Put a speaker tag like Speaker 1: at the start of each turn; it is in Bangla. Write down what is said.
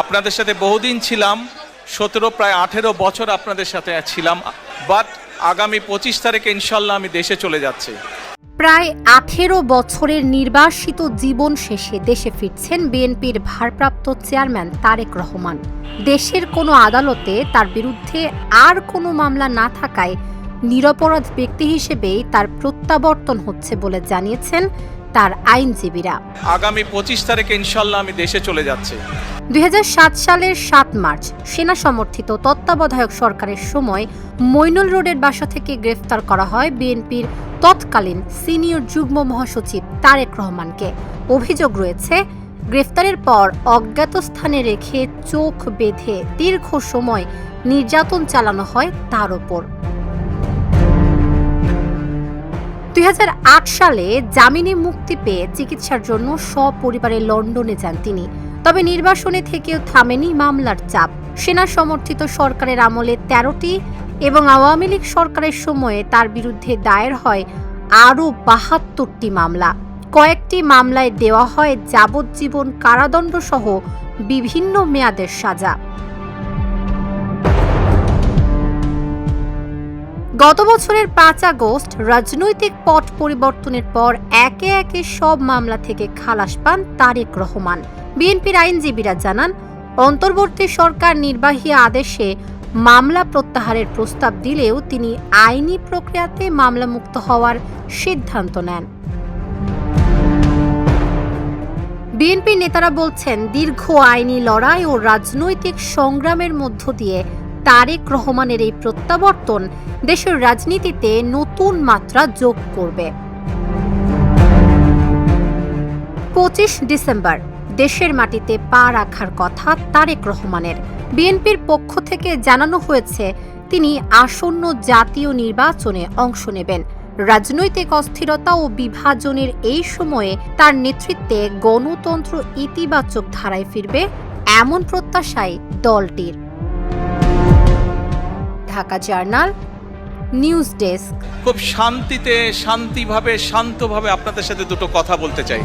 Speaker 1: আপনাদের সাথে বহুদিন ছিলাম, 17 প্রায় 18 বছর আপনাদের সাথে ছিলাম, বাট আগামী 25 তারিখে ইনশাল্লাহ আমি দেশে চলে যাচ্ছি।
Speaker 2: প্রায় 18 বছরের নির্বাসিত জীবন শেষে দেশে ফিরছেন বিএনপির ভারপ্রাপ্ত চেয়ারম্যান তারেক রহমান। দেশের কোনো আদালতে তার বিরুদ্ধে আর কোনো মামলা না থাকায় নিরপরাধ ব্যক্তি হিসেবেই তার প্রত্যাবর্তন হচ্ছে বলে জানিয়েছেন তার আইনজীবীরা।
Speaker 1: আগামী 25 তারিখে ইনশাল্লাহ আমি দেশে চলে যাচ্ছি।
Speaker 2: 2007 সালের 7 মার্চ সেনা সমর্থিত তত্ত্বাবধায়ক সরকারের সময় মইনুল রোডের বাসা থেকে গ্রেফতার করা হয় বিএনপির তৎকালীন সিনিয়র যুগ্ম মহাসচিব তারেক রহমানকে। অভিযোগ রয়েছে, গ্রেফতারের পর অজ্ঞাত স্থানে রেখে চোখ বেঁধে দীর্ঘ সময় নির্যাতন চালানো হয় তার ওপর। 2008 সালে জামিনে মুক্তি পেয়ে চিকিৎসার জন্য সপরিবারে লন্ডনে যান তিনি। তবে নির্বাসনে থেকেও থামেনি মামলার চাপ। সেনা সমর্থিত সরকারের আমলে 13টি এবং আওয়ামী লীগ সরকারের সময়ে তার বিরুদ্ধে দায়ের হয় আরও 72টি মামলা। কয়েকটি মামলায় দেওয়া হয় যাবজ্জীবন কারাদণ্ড সহ বিভিন্ন মেয়াদের সাজা। গত বছরের 5 আগস্ট রাজনৈতিক পট পরিবর্তনের পর একে একে সব মামলা থেকে খালাস পান তারেক রহমান। বিএনপির আইনজীবীরা জানান, অন্তর্বর্তী সরকার নির্বাহী আদেশে মামলা প্রত্যাহারের প্রস্তাব দিলেও তিনি আইনি প্রক্রিয়াতে মামলামুক্ত হওয়ার সিদ্ধান্ত নেন। বিএনপি নেতারা বলছেন, দীর্ঘ আইনি লড়াই ও রাজনৈতিক সংগ্রামের মধ্য দিয়ে তারেক রহমানের এই প্রত্যাবর্তন দেশের রাজনীতিতে নতুন মাত্রা যোগ করবে। 25 ডিসেম্বর দেশের মাটিতে পা রাখার কথা তারেক রহমানের। বিএনপির পক্ষ থেকে জানানো হয়েছে, তিনি আসন্ন জাতীয় নির্বাচনে অংশ নেবেন। রাজনৈতিক অস্থিরতা ও বিভাজনের এই সময়ে তার নেতৃত্বে গণতন্ত্র ইতিবাচক ধারায় ফিরবে, এমন প্রত্যাশাই দলটির। Dhaka journal, news desk.
Speaker 1: খুব শান্তিভাবে শান্তভাবে আপনাদের সাথে দুটো কথা বলতে চাই।